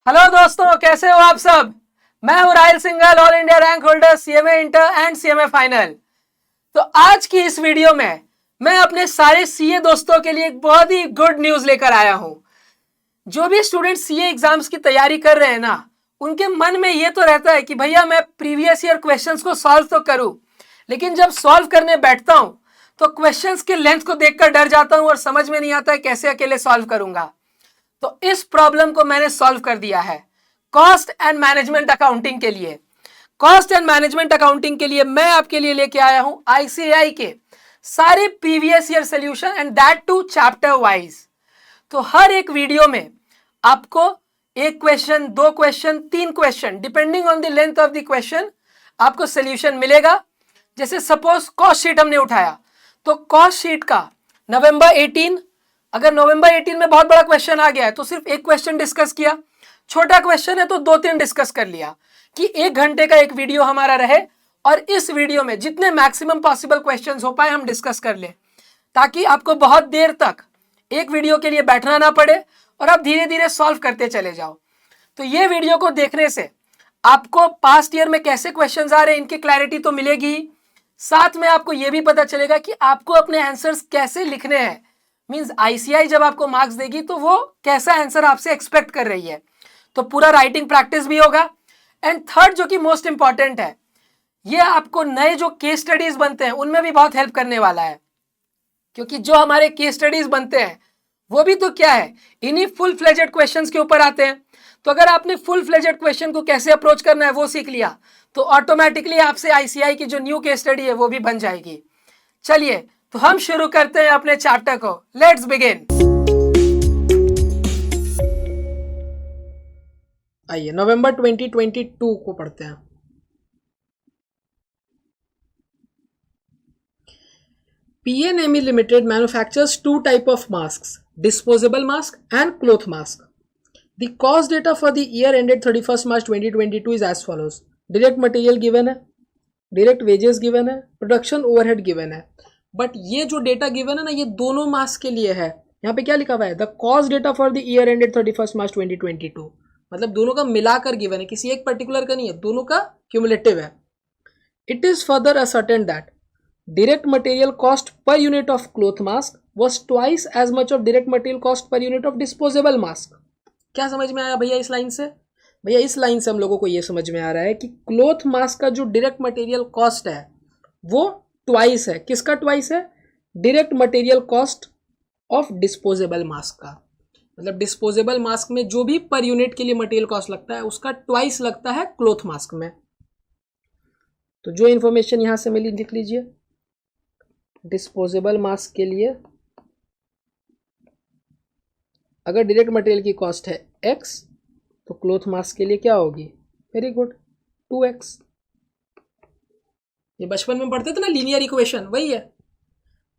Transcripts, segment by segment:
Hello दोस्तों, कैसे हो आप सब। मैं हूं Rahil Singhal, all India rank holder, CMA inter and CMA final. तो आज की इस वीडियो में मैं अपने सारे सीए दोस्तों के लिए एक बहुत ही गुड न्यूज लेकर आया हूं। जो भी स्टूडेंट सीए एग्जाम्स की तैयारी कर रहे हैं ना, उनके मन में ये तो रहता है कि भैया मैं प्रीवियस ईयर क्वेश्चंस को सॉल्व तो करूं, लेकिन जब सॉल्व करने बैठता हूं तो क्वेश्चंस के लेंथ को देखकर डर जाता हूं और समझ में नहीं आता है कैसे अकेले सॉल्व करूंगा। तो इस प्रॉब्लम को मैंने सॉल्व कर दिया है कॉस्ट एंड मैनेजमेंट अकाउंटिंग के लिए। कॉस्ट एंड मैनेजमेंट अकाउंटिंग के लिए मैं आपके लिए लेके आया हूं आईसीएआई के सारे previous year solution and that too chapter wise. तो हर एक वीडियो में आपको एक क्वेश्चन, दो क्वेश्चन, तीन question, depending on the length of the question आपको सोल्यूशन मिलेगा। जैसे सपोज कॉस्ट शीट हमने उठाया, तो कॉस्ट शीट का नवंबर 18, अगर नवंबर 18 में बहुत बड़ा क्वेश्चन आ गया है तो सिर्फ एक क्वेश्चन डिस्कस किया, छोटा क्वेश्चन है तो दो तीन डिस्कस कर लिया, कि 1 घंटे का एक वीडियो हमारा रहे और इस वीडियो में जितने मैक्सिमम पॉसिबल क्वेश्चंस हो पाए हम डिस्कस कर ले, ताकि आपको बहुत देर तक एक वीडियो के लिए बैठना ना पड़े और आप धीरे धीरे सॉल्व करते चले जाओ। तो ये वीडियो को देखने से आपको पास्ट ईयर में कैसे क्वेश्चंस आ रहे हैं इनकी क्लैरिटी तो मिलेगी ही, साथ में आपको यह भी पता चलेगा कि आपको अपने आंसर्स कैसे लिखने हैं। मींस आईसीआई जब आपको मार्क्स देगी तो वो कैसा आंसर आपसे एक्सपेक्ट कर रही है, तो पूरा राइटिंग प्रैक्टिस भी होगा। एंड थर्ड, जो कि मोस्ट इंपॉर्टेंट है, ये आपको नए जो केस स्टडीज बनते हैं उनमें भी बहुत हेल्प करने वाला है, क्योंकि जो हमारे केस स्टडीज बनते हैं वो भी तो क्या है, इन्हीं फुल फ्लेजेड क्वेश्चंस के ऊपर आते हैं। तो अगर आपने फुल फ्लेजेड क्वेश्चन को कैसे अप्रोच करना है वो सीख लिया, तो ऑटोमेटिकली आपसे आईसीआई की जो न्यू केस स्टडी है वो भी बन जाएगी। चलिए तो हम शुरू करते हैं अपने चैप्टर को। Let's begin. आइए नवंबर 2022 को पढ़ते हैं। PNME Limited manufactures two type of masks, disposable mask and cloth mask. The cost data for the year ended 31st March 2022 is as follows. Direct material given है, direct wages given है, production overhead given है। But ये जो data given है ना, ये दोनों mask के लिए है। यहाँ पे क्या लिखा हुआ है, the cost data for the year ended 31st मार्च 2022, मतलब दोनों का मिलाकर गिवन है, किसी एक पर्टिकुलर का नहीं है, दोनों का क्यूमुलेटिव है। It is further ascertain that direct material cost per unit of cloth mask was twice as much of direct material cost per unit of disposable mask. क्या समझ में आया भैया इस लाइन से? भैया इस लाइन से हम लोगों को ये समझ में आ रहा है कि क्लोथ मास्क का जो डायरेक्ट मटेरियल कॉस्ट है वो ट्वाइस है। किसका ट्वाइस है? Direct material cost of disposable mask का। मतलब डिस्पोजेबल मास्क में जो भी पर यूनिट के लिए मटेरियल कॉस्ट लगता है उसका ट्वाइस लगता है क्लोथ मास्क में। तो जो इंफॉर्मेशन यहां से मिली लिख लीजिए। डिस्पोजेबल मास्क के लिए अगर डायरेक्ट मटेरियल की कॉस्ट है x, तो क्लोथ मास्क के लिए क्या होगी? Very good, 2x। ये बचपन में पढ़ते थे ना लीनियर इक्वेशन, वही है।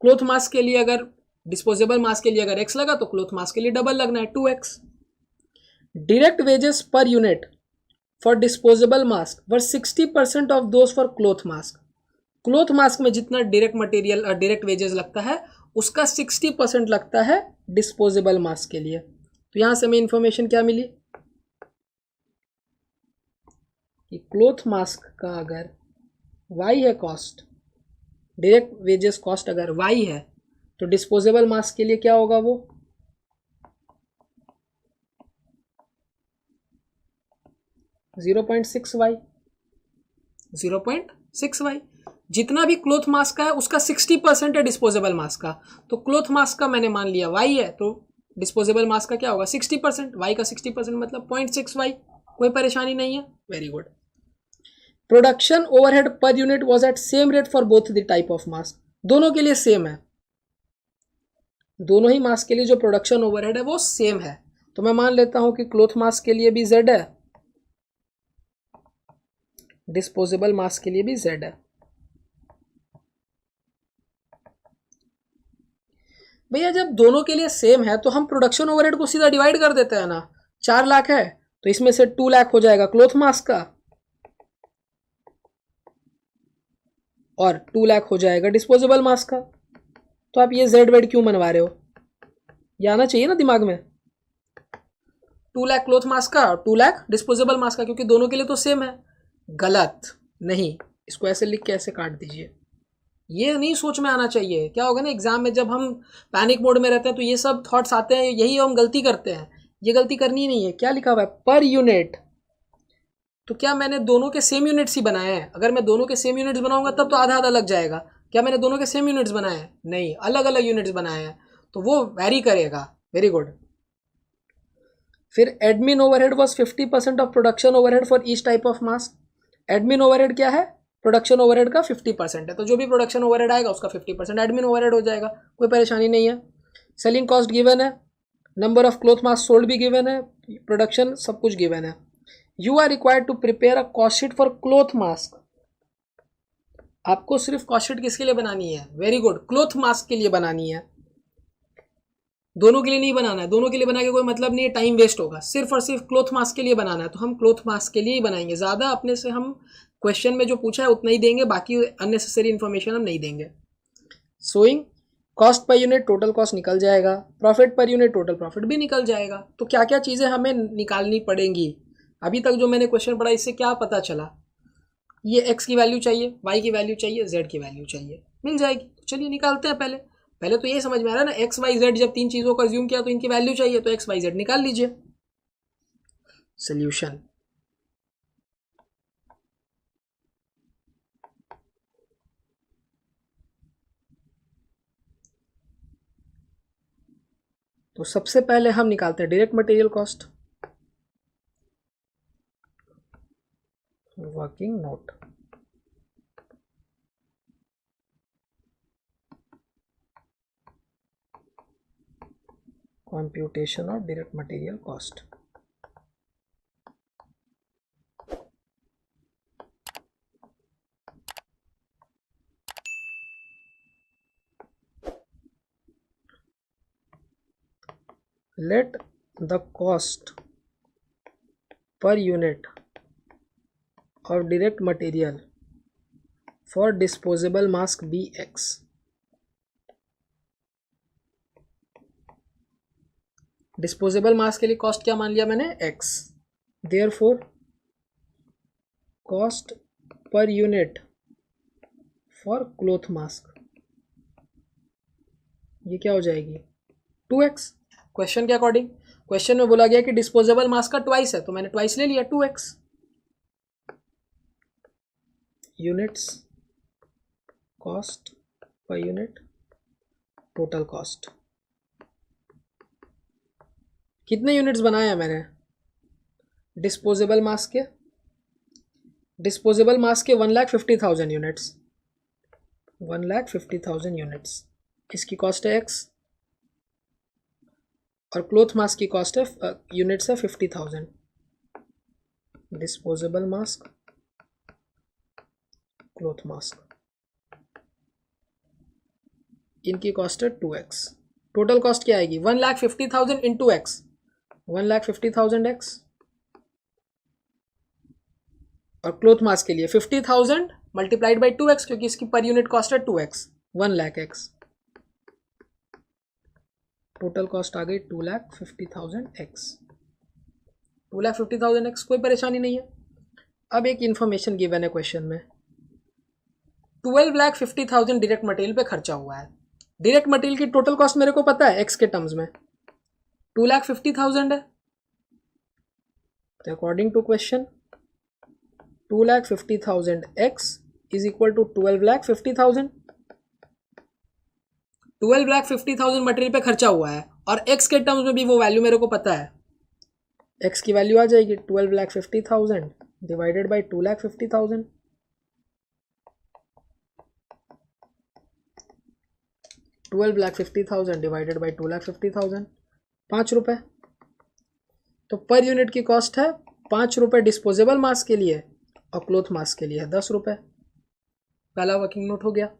क्लोथ मास्क के लिए अगर डिस्पोजेबल मास्क के लिए अगर x लगा तो क्लोथ मास्क के लिए डबल लगना है, 2x। Direct wages per unit for disposable mask were 60% of those for cloth mask. Cloth mask में जितना डायरेक्ट मटेरियल और डायरेक्ट वेजेस लगता है उसका 60% लगता है डिस्पोजेबल मास्क के लिए। तो यहां से हमें इंफॉर्मेशन क्या मिली कि क्लोथ मास्क का अगर y है कॉस्ट, डायरेक्ट वेजेस कॉस्ट अगर y है, तो डिस्पोजेबल मास्क के लिए क्या होगा? वो 0.6y। 0.6y। जितना भी क्लोथ मास्क का है उसका 60% है डिस्पोजेबल मास्क का। तो क्लोथ मास्क का मैंने मान लिया y है, तो डिस्पोजेबल मास्क का क्या होगा? 60%। y का 60% मतलब 0.6y। कोई परेशानी नहीं है, very good. Production overhead per unit was at same rate for both the type of mask. दोनों के लिए सेम है, दोनों ही मास्क के लिए जो प्रोडक्शन ओवरहेड है वो सेम है। तो मैं मान लेता हूं कि क्लोथ मास्क के लिए भी z है, डिस्पोजेबल मास्क के लिए भी z है। भैया जब दोनों के लिए सेम है तो हम प्रोडक्शन ओवरहेड को सीधा डिवाइड कर देते हैं ना। 4 लाख है तो इसमें से 2 लाख हो जाएगा क्लोथ मास्क का और 2 लाख हो जाएगा डिस्पोजेबल मास्क का। तो आप ये जेड वेड क्यों मनवा रहे हो? ये आना चाहिए ना दिमाग में। 2 लाख क्लोथ मास्क का और 2 लाख डिस्पोजेबल मास्क का, क्योंकि दोनों के लिए तो सेम है। गलत नहीं, इसको ऐसे लिख के ऐसे काट दीजिए। ये नहीं सोच में आना चाहिए। क्या होगा ना, एग्जाम में जब हम पैनिक मोड में रहते हैं तो ये सब थॉट्स आते हैं, यही हम गलती करते हैं। ये गलती करनी नहीं है। क्या लिखा हुआ है, पर यूनिट। तो क्या मैंने दोनों के सेम यूनिट्स ही बनाए हैं? अगर मैं दोनों के सेम यूनिट्स बनाऊंगा तब तो आधा आधा लग जाएगा। क्या मैंने दोनों के सेम यूनिट्स बनाए हैं? नहीं, अलग अलग यूनिट्स बनाए हैं, तो वो वैरी करेगा। Very good. फिर admin overhead was 50% of production overhead for each type of mask. Admin overhead क्या है, प्रोडक्शन ओवरहेड का 50% है, तो जो भी प्रोडक्शन ओवरहेड आएगा उसका 50% एडमिन ओवरहेड हो जाएगा, कोई परेशानी नहीं है। सेलिंग कॉस्ट गिवन है, number of cloth mask sold भी गिवन है, प्रोडक्शन सब कुछ गिवन है। You are required to prepare a cost sheet for cloth mask. आपको सिर्फ कॉस्ट शीट किसके लिए बनानी है? वेरी गुड, क्लोथ मास्क के लिए बनानी है, दोनों के लिए नहीं बनाना है। दोनों के लिए बना के कोई मतलब नहीं है, टाइम वेस्ट होगा। सिर्फ और सिर्फ क्लोथ मास्क के लिए बनाना है, तो हम क्लोथ मास्क के लिए ही बनाएंगे। ज़्यादा अपने से हम क्वेश्चन में जो पूछा है उतना ही देंगे, बाकी अननेसेसरी इन्फॉर्मेशन हम नहीं देंगे। Sewing cost per unit total cost निकल जाएगा, प्रॉफिट पर यूनिट टोटल प्रॉफिट भी निकल जाएगा। तो क्या क्या चीज़ें हमें निकालनी पड़ेंगी? अभी तक जो मैंने क्वेश्चन पढ़ा इससे क्या पता चला? ये एक्स की वैल्यू चाहिए, वाई की वैल्यू चाहिए, जेड की वैल्यू चाहिए, मिल जाएगी। चलिए निकालते हैं। पहले तो ये समझ में आ रहा है ना, एक्स वाई जेड जब तीन चीज़ों को अज्यूम किया तो इनकी वैल्यू चाहिए, तो एक्स वाई जेड निकाल लीजिए। सोल्यूशन, तो सबसे पहले हम निकालते हैं direct material cost. Working note, computation of direct material cost. Let the cost per unit of direct material for disposable mask be X. Disposable mask के लिए कॉस्ट क्या मान लिया मैंने? X. Therefore cost per unit for cloth mask ये क्या हो जाएगी? 2x। क्वेश्चन के अकॉर्डिंग, क्वेश्चन में बोला गया कि डिस्पोजेबल मास्क का ट्वाइस है, तो मैंने ट्वाइस ले लिया, 2x। Units cost per unit total cost. कितने यूनिट्स बनाए हैं मैंने डिस्पोजेबल मास्क के? डिस्पोजेबल मास्क के 1,50,000 यूनिट्स, 1,50,000 यूनिट्स। इसकी कॉस्ट है x और क्लोथ मास्क की कॉस्ट है यूनिट्स है 50,000। डिस्पोजेबल मास्क, क्लोथ मास्क, इनकी कॉस्ट है 2x। टोटल कॉस्ट क्या आएगी? 1,50,000 इंटू एक्स, 1,50,000 x। और क्लोथ मास्क के लिए 50,000 मल्टीप्लाइड बाई 2x, क्योंकि इसकी पर यूनिट कॉस्ट है 2x, 1,00,000 x। टोटल कॉस्ट आ गई 2,50,000 x, 2,50,000 x। कोई परेशानी नहीं है। अब एक इंफॉर्मेशन गिवन है क्वेश्चन में, 12,50,000 डायरेक्ट मटेरियल पे खर्चा हुआ है। डायरेक्ट मटेरियल की टोटल कॉस्ट मेरे को पता है x के टर्म्स में 2,50,000 है, तो according to question 2,50,000 x is equal to 12,50,000। 12,50,000 material पे खर्चा हुआ है और x के टर्म्स में भी वो वैल्यू मेरे को पता है। x की वैल्यू आ जाएगी 12,50,000 डिवाइडेड बाई 2,50,000। 12,50,000 डिवाइडेड बाई 2,50,000, 5 रुपये। तो पर यूनिट की कॉस्ट है 5 रुपये डिस्पोजेबल मास्क के लिए और क्लोथ मास्क के लिए है 10 रुपये। पहला वर्किंग नोट हो गया।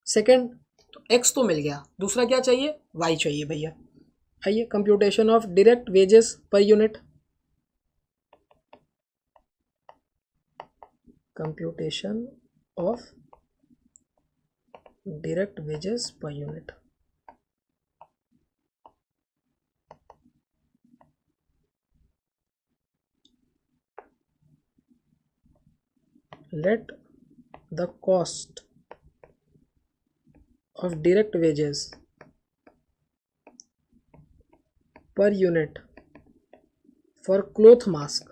सेकेंड, तो एक्स तो मिल गया, दूसरा क्या चाहिए? वाई चाहिए भैया। आइए, computation of direct wages per unit, computation of direct wages per unit. let the cost of direct wages per unit for cloth mask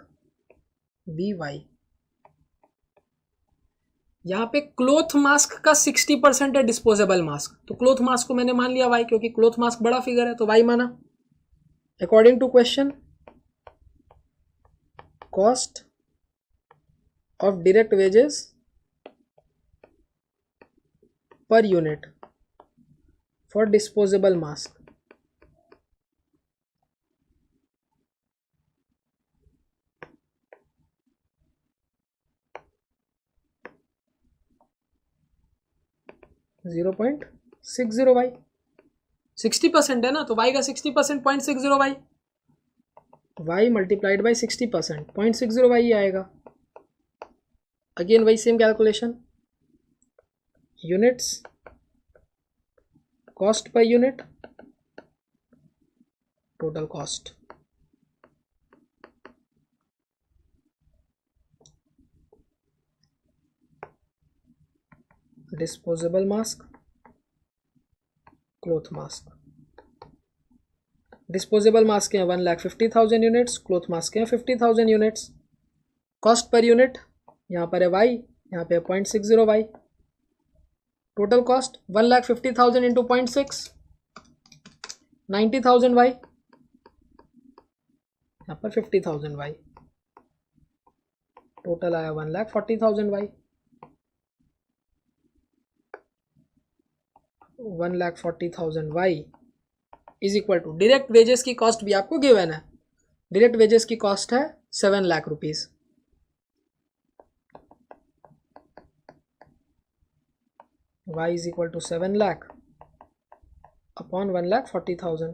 be y। यहाँ पे क्लोथ मास्क का 60% है डिस्पोजेबल मास्क, तो क्लोथ मास्क को मैंने मान लिया y, क्योंकि क्लोथ मास्क बड़ा फिगर है तो y माना। According to question, cost of direct wages per unit for disposable mask, $0.60y। 60% है ना, तो y का 60% 0.60y, y multiplied by 60% 0.60y ही आएगा। अगेन वही same calculation, units cost per unit total cost, disposable mask, cloth mask. Disposable mask हैं 1,50,000 units, cloth mask हैं 50,000 units. Cost per unit यहाँ पर है y, यहाँ पे 0.60y। Total cost 1,50,000 into 0.6 90,000y, यहाँ पर 50,000y, टोटल आया 1,40,000y। 1,40,000y is equal to direct wages की कॉस्ट भी आपको गिवन है। डायरेक्ट वेजेस की कॉस्ट है 7 lakh rupees. y is equal to 7 lakh upon 1,40,000।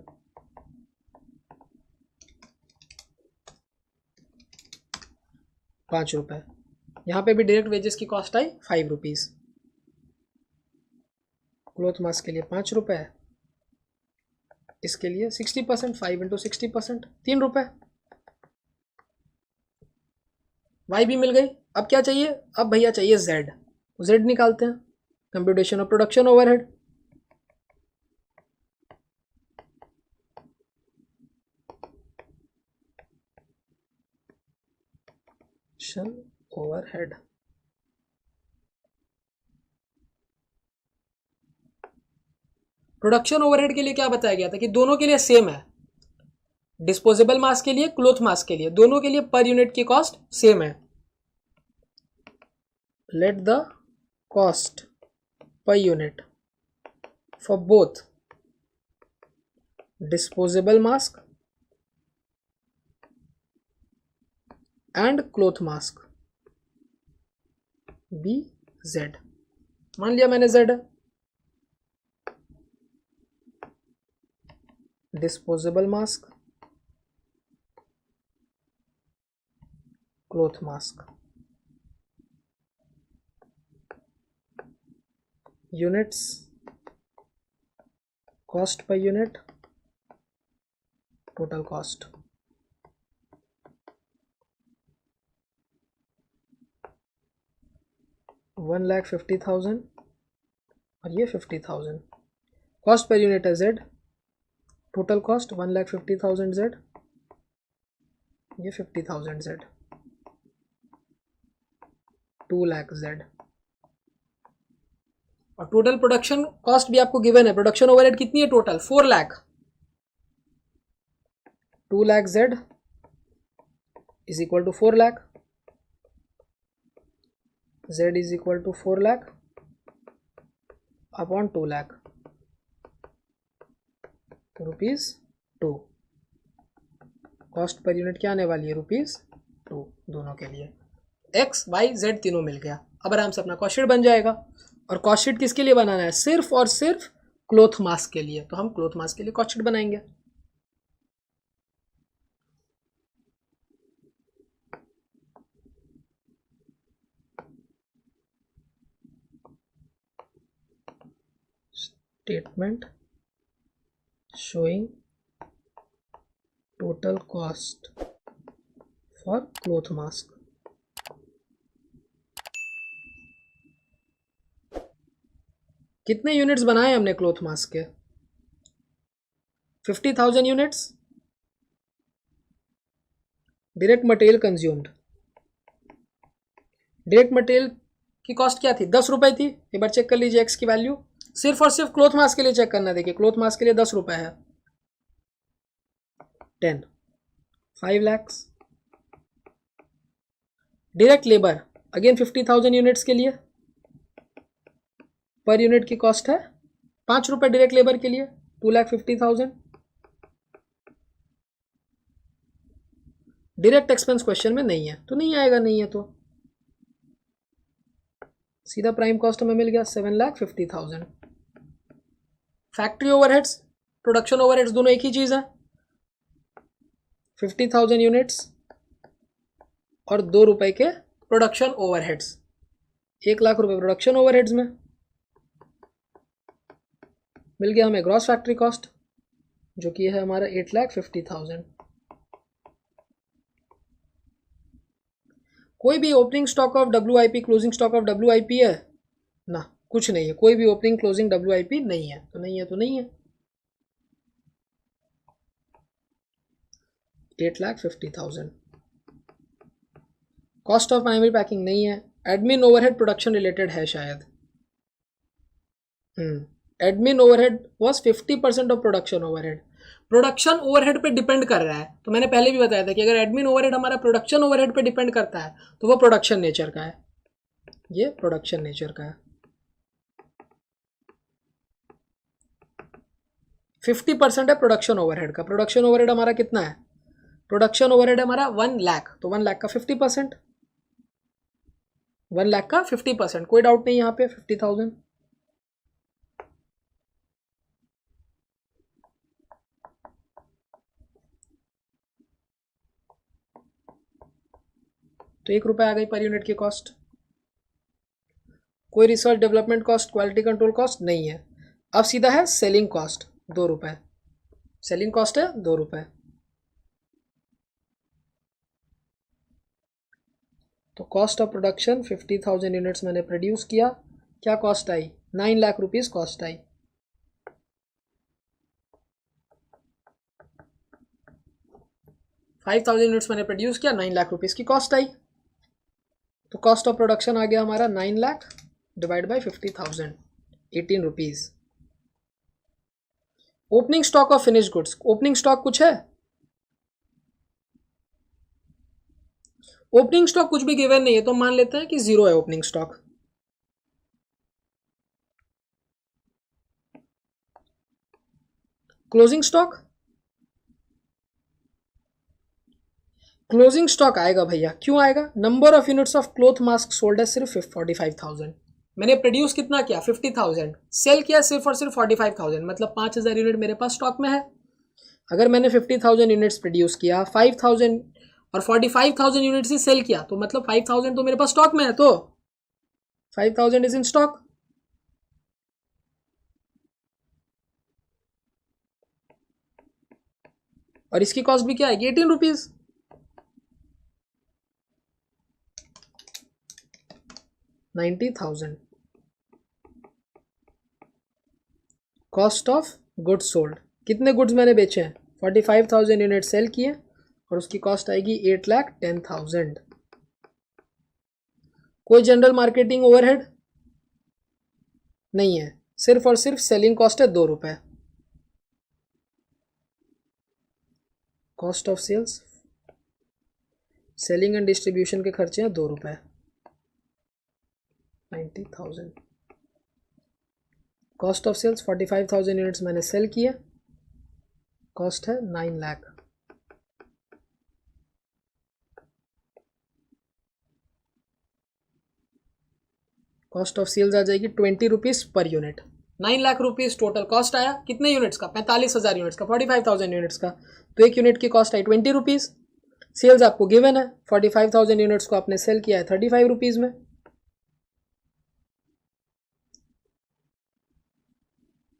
₹5। यहाँ पे भी डायरेक्ट वेजेस की कॉस्ट आई 5 रुपीज। क्लोथ मास्क के लिए ₹5, इसके लिए 60%, 5 इंटू 60% ₹3। y भी मिल गई। अब क्या चाहिए, अब भैया चाहिए z। z निकालते हैं, computation of production overhead. Overhead production overhead के लिए क्या बताया गया था कि दोनों के लिए सेम है, डिस्पोजेबल मास्क के लिए, क्लोथ मास्क के लिए, दोनों के लिए पर यूनिट की कॉस्ट सेम है। Let the cost per unit for both disposable mask and cloth mask be z। मान लिया मैंने z है। Disposable mask, cloth mask, units cost per unit total cost. $1,50,000 और ये 50,000। कॉस्ट पर यूनिट है z, total cost 1,50,000 z, ये 50,000 z, 2 lakh z। और total production cost भी आपको गिवन है। प्रोडक्शन ओवरहेड कितनी है total, 4 lakh. 2 lakh z is equal to 4 lakh, z is equal to 4 lakh upon 2 lakh ₹2। Cost per unit क्या आने वाली है, ₹2 दोनों के लिए। x y z तीनों मिल गया। अब आराम से अपना कॉस्ट शीट बन जाएगा। और कॉस्ट शीट किसके लिए बनाना है, सिर्फ और सिर्फ क्लोथ मास्क के लिए, तो हम क्लोथ मास्क के लिए कॉस्ट शीट बनाएंगे। Statement showing total cost for cloth mask। कितने यूनिट्स बनाए हमने क्लोथ मास्क के? 50,000 units. Direct material consumed, direct material की कॉस्ट क्या थी? 10 रुपए थी। एक बार चेक कर लीजिए एक्स की वैल्यू, सिर्फ और सिर्फ क्लोथ मास्क के लिए चेक करना। देखिए क्लोथ मास्क के लिए 10 रुपए है। 10, 5 lakhs। Direct labour again 50,000 units के लिए पर यूनिट की कॉस्ट है 5 रुपए डायरेक्ट लेबर के लिए, 2,50,000। डायरेक्ट एक्सपेंस क्वेश्चन में नहीं है तो नहीं आएगा, नहीं है तो सीधा प्राइम कॉस्ट हमें मिल गया 7,50,000। फैक्ट्री ओवरहेड्स, प्रोडक्शन ओवरहेड्स दोनों एक ही चीज है। 50,000 यूनिट्स और 2 रुपए के प्रोडक्शन ओवरहेड्स, 1 लाख रुपए प्रोडक्शन ओवरहेड्स में मिल गया हमें ग्रॉस फैक्ट्री कॉस्ट, जो कि है हमारा 8,50,000। कोई भी opening stock of WIP, closing stock of WIP है ना? कुछ नहीं है, कोई भी ओपनिंग क्लोजिंग WIP नहीं है तो नहीं है तो नहीं है। 8,50,000। कॉस्ट ऑफ प्राइमरी पैकिंग नहीं है। एडमिन ओवरहेड प्रोडक्शन रिलेटेड है शायद। Admin overhead was 50% of production overhead. Production overhead पे डिपेंड कर रहा है, तो मैंने पहले भी बताया था कि अगर एडमिन ओवरहेड हमारा प्रोडक्शन ओवरहेड पे डिपेंड करता है तो वो प्रोडक्शन नेचर का है, ये प्रोडक्शन नेचर का है। 50% है प्रोडक्शन ओवरहेड का। प्रोडक्शन ओवरहेड हमारा कितना है? प्रोडक्शन ओवरहेड हमारा 1 लाख, तो 1 लाख का 50%, 1 लाख का 50%, कोई डाउट नहीं यहाँ पे 50,000। तो 1 रुपये आ गई पर यूनिट की कॉस्ट। कोई research development cost, quality control cost नहीं है। अब सीधा है सेलिंग कॉस्ट, 2 रुपये। सेलिंग कॉस्ट है 2 रुपये। तो कॉस्ट ऑफ प्रोडक्शन 50,000 यूनिट्स मैंने प्रोड्यूस किया, क्या कॉस्ट आई? 9 लाख रुपीस कॉस्ट आई। 5,000 यूनिट्स मैंने प्रोड्यूस किया, 9 लाख रुपीस की कॉस्ट आई। तो कॉस्ट ऑफ प्रोडक्शन आ गया हमारा 9 lakh divide by 50,000, 18 rupees. Opening stock of finish goods, opening stock कुछ है? ओपनिंग स्टॉक कुछ भी गिवन नहीं है तो मान लेते हैं कि 0 है opening stock. Closing stock, closing stock आएगा भैया। क्यों आएगा? Number of units of cloth mask sold है सिर्फ 45,000। मैंने प्रोड्यूस कितना किया? 50,000। सेल किया सिर्फ और सिर्फ 45,000, मतलब 5,000 यूनिट मेरे पास स्टॉक में है। अगर मैंने 50,000 यूनिट्स प्रोड्यूस किया, 5,000 और 45,000 यूनिट्स ही सेल किया, तो मतलब 5,000 तो मेरे पास स्टॉक में है, तो 5,000 इज इन स्टॉक। और इसकी कॉस्ट भी क्या आएगी? 18 rupees. $90,000 cost of goods sold. कितने गुड्स मैंने बेचे हैं? 45,000 यूनिट सेल किए और उसकी कॉस्ट आएगी 8,10,000। कोई जनरल मार्केटिंग ओवरहेड नहीं है, सिर्फ और सिर्फ सेलिंग कॉस्ट है 2 रुपये। Cost of sales, selling and distribution के खर्चे हैं 2 रुपये, 90,000। कॉस्ट ऑफ सेल्स 45,000 यूनिट्स मैंने सेल किए, कॉस्ट है 9 लाख। कॉस्ट ऑफ सेल्स आ जाएगी 20 rupees per unit. 9 lakh rupees total cost आया। कितने यूनिट्स का? 45,000 यूनिट्स का, 45,000 यूनिट्स का। तो एक यूनिट की कॉस्ट आई 20 रुपीज। सेल्स आपको गिवन है, 45,000 यूनिट्स को आपने सेल किया है 35 रुपीज में।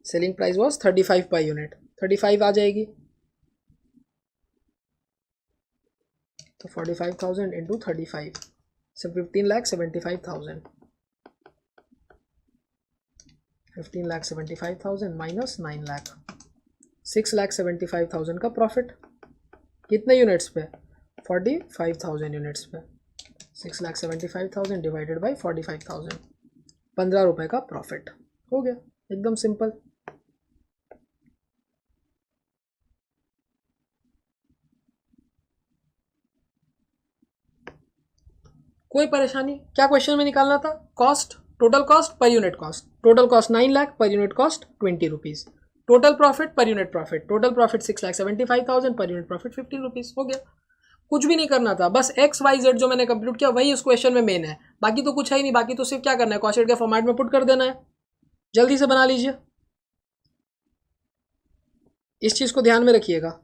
Selling price was 35 per unit, 35 आ जाएगी। तो 45,000 इंटू 35, सब 15,75,000। 15,75,000 माइनस 9 लाख, 6,75,000 का प्रॉफिट। कितने यूनिट्स पे? 45,000 यूनिट्स पे। 6,75,000 डिवाइडेड बाई 45,000, 15 रुपये का प्रॉफिट हो गया। एकदम सिंपल। कोई परेशानी? क्या क्वेश्चन में निकालना था? Cost, total cost per unit cost. Total cost 9 lakh, per unit cost 20 rupees. Total profit per unit profit, total profit 6,75,000, per unit profit 15 rupees. हो गया। कुछ भी नहीं करना था, बस एक्स वाई जेड जो मैंने कंप्यूट किया वही उस क्वेश्चन में मेन है। बाकी तो कुछ है ही नहीं। बाकी तो सिर्फ क्या करना है, कॉस्ट शीट के फॉर्मेट में पुट कर देना है। जल्दी से बना लीजिए, इस चीज को ध्यान में रखिएगा।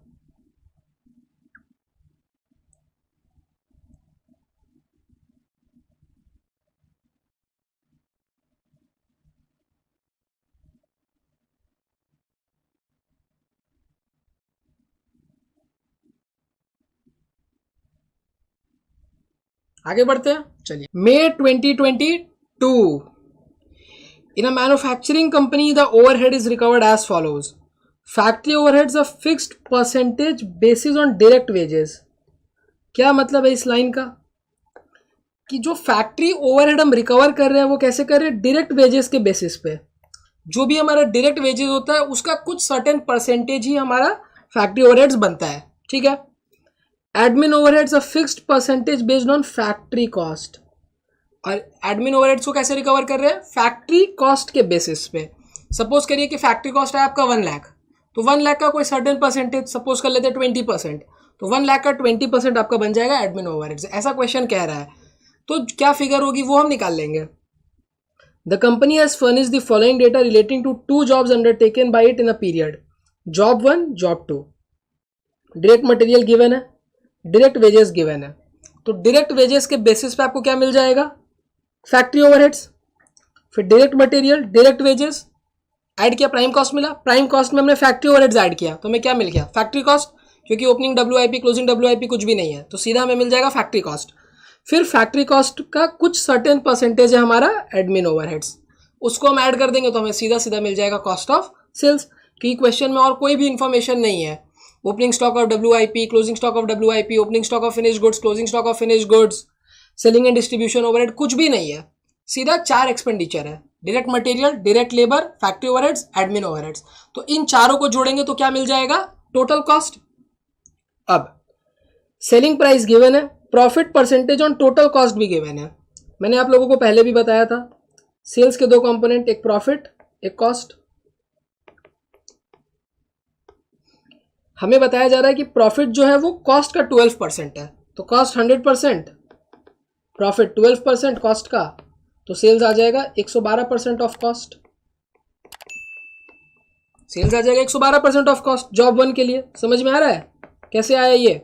आगे बढ़ते हैं, चलिए। May 2022, in a manufacturing company the overhead is recovered as follows. Factory overheads are fixed percentage basis on direct wages. क्या मतलब है इस लाइन का? कि जो फैक्ट्री ओवरहेड हम रिकवर कर रहे हैं वो कैसे कर रहे हैं? डायरेक्ट वेजेस के बेसिस पे। जो भी हमारा डायरेक्ट वेजेस होता है उसका कुछ सर्टेन परसेंटेज ही हमारा फैक्ट्री ओवरहेड्स बनता है, ठीक है। Admin overheads a fixed percentage based on factory cost. और एडमिन ओवरहेड्स को कैसे रिकवर कर रहे हैं? फैक्ट्री कॉस्ट के बेसिस पे। सपोज करिए कि फैक्ट्री कॉस्ट है आपका 1 लाख, तो 1 लाख का कोई सर्टेन परसेंटेज, सपोज कर लेते हैं 20%, तो 1 लाख का 20% आपका बन जाएगा एडमिन ओवरहेड्स। ऐसा क्वेश्चन कह रहा है, तो क्या फिगर होगी वो हम निकाल लेंगे। The company has furnished the following data relating to 2 jobs undertaken by it in a period. Job 1, job 2। Direct material given है, डायरेक्ट वेजेस गिवन है। तो डायरेक्ट वेजेस के बेसिस पे आपको क्या मिल जाएगा? Factory overheads. फिर direct material, direct wages add किया, प्राइम कॉस्ट मिला। प्राइम कॉस्ट में हमने फैक्ट्री ओवरहेड्स ऐड किया, तो हमें क्या मिल गया? फैक्ट्री कॉस्ट, क्योंकि ओपनिंग WIP क्लोजिंग WIP कुछ भी नहीं है, तो सीधा हमें मिल जाएगा फैक्ट्री कॉस्ट। फिर फैक्ट्री कॉस्ट का कुछ सर्टेन परसेंटेज है हमारा एडमिन ओवरहेड्स, उसको हम ऐड कर देंगे तो हमें सीधा सीधा मिल जाएगा कॉस्ट ऑफ सेल्स। क्योंकि क्वेश्चन में और कोई भी इंफॉर्मेशन नहीं है। Opening stock of WIP, closing stock of WIP, opening stock of finish goods, closing stock of finish goods, selling and distribution overhead, कुछ भी नहीं है। सीधा 4 एक्सपेंडिचर है, direct material, direct labour, factory overheads, admin overheads. तो इन चारों को जोड़ेंगे तो क्या मिल जाएगा? Total cost. अब सेलिंग प्राइस गिवन है, profit percentage on total cost भी गिवन है। मैंने आप लोगों को पहले भी बताया था, सेल्स के 2 कंपोनेंट, एक प्रॉफिट एक कॉस्ट। हमें बताया जा रहा है कि प्रॉफिट जो है वो कॉस्ट का 12% है, तो कॉस्ट 100%, प्रॉफिट 12% कॉस्ट का, तो सेल्स आ जाएगा 112% ऑफ कॉस्ट। सेल्स आ जाएगा 112% ऑफ कॉस्ट जॉब 1 के लिए। समझ में आ रहा है कैसे आया ये?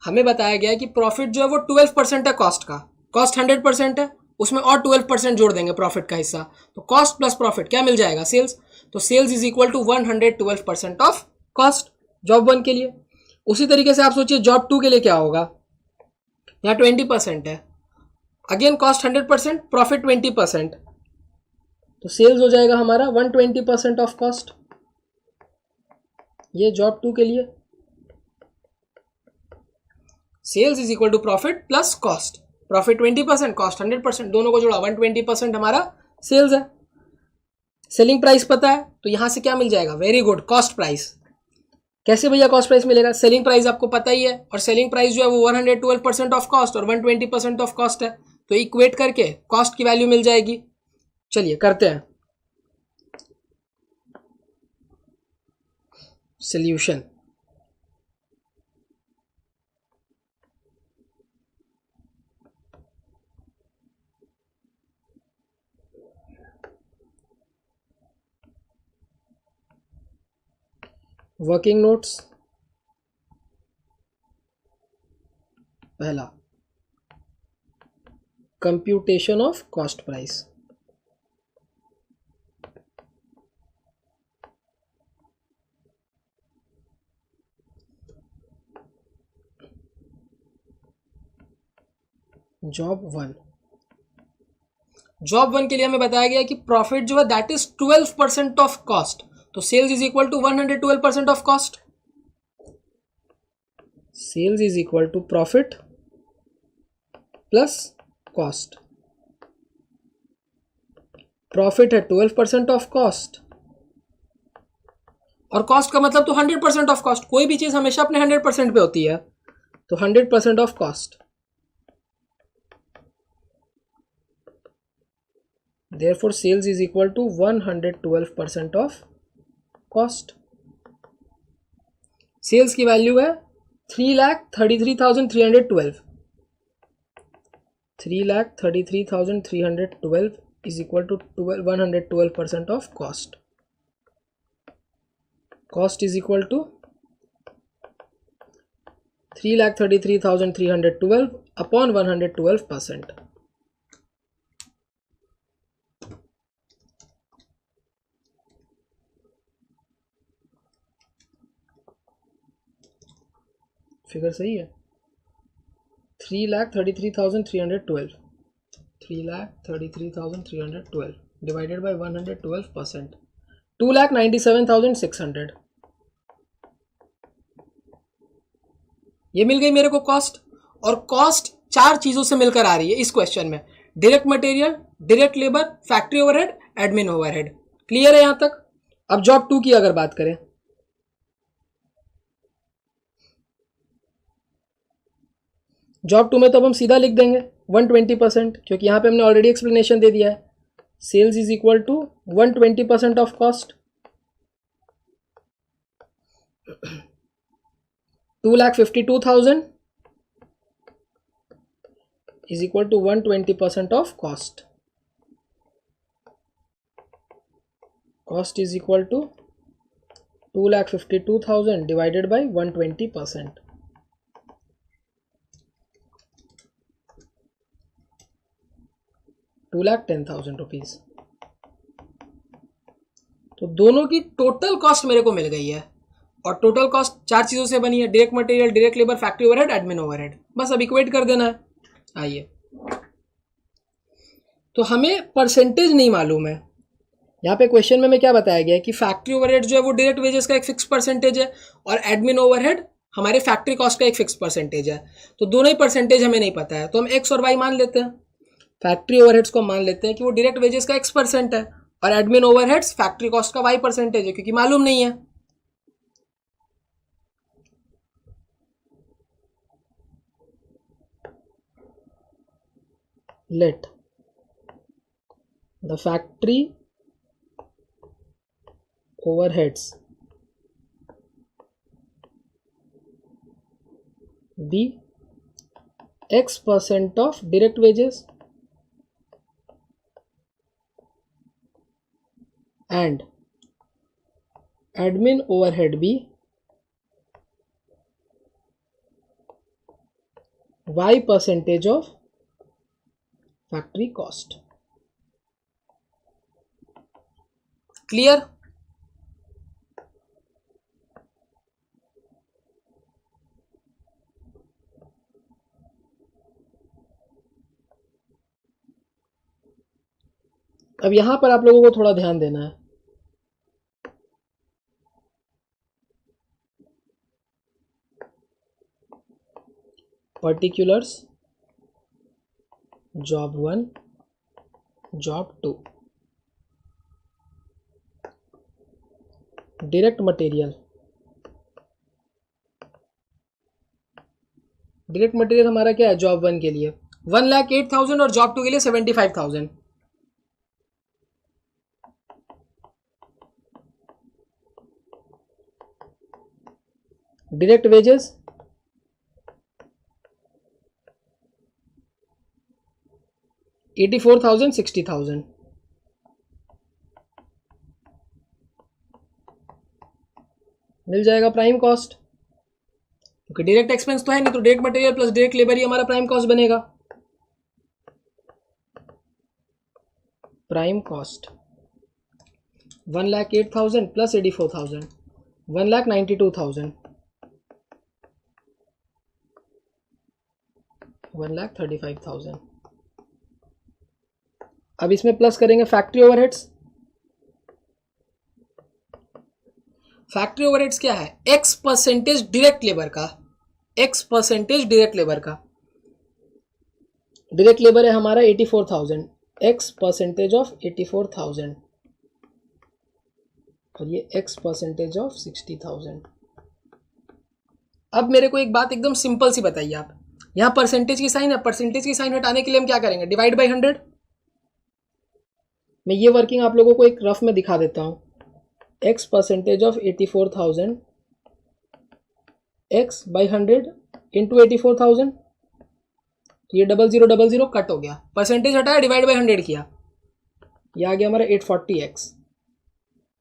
हमें बताया गया है कि प्रॉफिट जो है वो 12% है कॉस्ट का, कॉस्ट 100% है, उसमें और 12% जोड़ देंगे प्रॉफिट का हिस्सा, तो कॉस्ट प्लस प्रॉफिट क्या मिल जाएगा? सेल्स। तो sales is equal to 112% of cost job 1 के लिए। उसी तरीके से आप सोचिए जॉब 2 के लिए क्या होगा। यहाँ 20% है, अगेन कॉस्ट 100%, प्रॉफिट 20%, तो सेल्स हो जाएगा हमारा 120% ऑफ कॉस्ट, ये जॉब 2 के लिए। Sales is equal to profit plus cost, profit 20%, cost 100%, दोनों को जोड़ा 120% हमारा सेल्स है। सेलिंग प्राइस पता है, तो यहां से क्या मिल जाएगा? Very good, cost price. कैसे भैया कॉस्ट प्राइस मिलेगा? सेलिंग प्राइस आपको पता ही है, और सेलिंग प्राइस जो है वो 112% ऑफ कॉस्ट और 120% ऑफ कॉस्ट है, तो इक्वेट करके कॉस्ट की वैल्यू मिल जाएगी। चलिए करते हैं सॉल्यूशन। वर्किंग नोट्स, पहला computation of cost price. Job 1, job 1 के लिए हमें बताया गया कि प्रॉफिट जो है दैट इज 12% ऑफ कॉस्ट, तो sales is equal to 112% of cost. Sales is equal to profit plus cost. Profit है 12% ऑफ कॉस्ट और कॉस्ट का मतलब तो 100% ऑफ कॉस्ट, कोई भी चीज हमेशा अपने 100% पे होती है, तो 100% of cost. Therefore, sales is equal to 112% of cost. Sales की वैल्यू है 3,33,312। 3,33,312 is equal to 112% of cost. Cost is equal to 3,33,312 upon 112%. Figure सही है। 3,33,312 3,33,312 डिवाइडेड बाय 112%, 2,97,600। ये मिल गई मेरे को कॉस्ट, और कॉस्ट 4 चीजों से मिलकर आ रही है इस क्वेश्चन में, direct material, direct labour, factory overhead, admin overhead. Clear है यहां तक? अब जॉब 2 की अगर बात करें, जॉब 2 में तो अब हम सीधा लिख देंगे 120%, क्योंकि यहां पे हमने ऑलरेडी एक्सप्लेनेशन दे दिया है। Sales is equal to 120% of cost, 2,52,000 is equal to 120% of cost. Cost is equal to 2,52,000 divided by 120%. 2,10,000 rupees. तो दोनों की टोटल कॉस्ट मेरे को मिल गई है, और टोटल कॉस्ट 4 चीजों से बनी है, direct material, direct labour, factory overhead, admin overhead. बस अब इक्वेट कर देना है। आइए, तो हमें परसेंटेज नहीं मालूम है। यहाँ पे क्वेश्चन में क्या बताया गया है कि फैक्ट्री ओवरहेड जो है वो डायरेक्ट वेजेस का एक फिक्स परसेंटेज है, और एडमिन ओवरहेड हमारे फैक्ट्री कॉस्ट का एक फिक्स परसेंटेज है। तो दोनों ही परसेंटेज हमें नहीं पता है, तो हम एक्स और वाई मान लेते हैं। फैक्ट्री ओवरहेड्स को मान लेते हैं कि वो डायरेक्ट वेजेस का x% है, और एडमिन ओवरहेड्स फैक्ट्री कॉस्ट का y% है, क्योंकि मालूम नहीं है। Let the factory overheads be x% of direct wages and admin overhead be y% of factory cost. Clear? अब यहां पर आप लोगों को थोड़ा ध्यान देना है। Particulars, job 1, job 2, direct material. Direct material हमारा क्या है जॉब 1 के लिए 1,08,000 और जॉब 2 के लिए 75,000। Direct wages 84,000, 60,000। मिल जाएगा प्राइम कॉस्ट, क्योंकि डायरेक्ट एक्सपेंस तो है नहीं, तो direct material plus direct labour ही हमारा प्राइम कॉस्ट बनेगा। Prime cost 1,08,000 plus 84,000, 1,92,000, 1,35,000। अब इसमें प्लस करेंगे फैक्ट्री ओवरहेड्स। फैक्ट्री ओवरहेड्स क्या है? एक्स परसेंटेज डायरेक्ट लेबर का, एक्स परसेंटेज डायरेक्ट लेबर का। डायरेक्ट लेबर है हमारा 84,000, एक्स परसेंटेज ऑफ 84,000 और ये एक्स परसेंटेज ऑफ 60,000। अब मेरे को एक बात एकदम सिंपल सी बताइए आप, यहाँ परसेंटेज की साइन है, परसेंटेज की साइन हटाने के लिए हम क्या करेंगे? Divide by 100। मैं ये वर्किंग आप लोगों को एक रफ में दिखा देता हूँ। X percentage of 84,000 x by 100 into 84,000, ये 0000 कट हो गया, परसेंटेज हटाया, डिवाइड बाई 100 किया, ये आ गया हमारा 840x।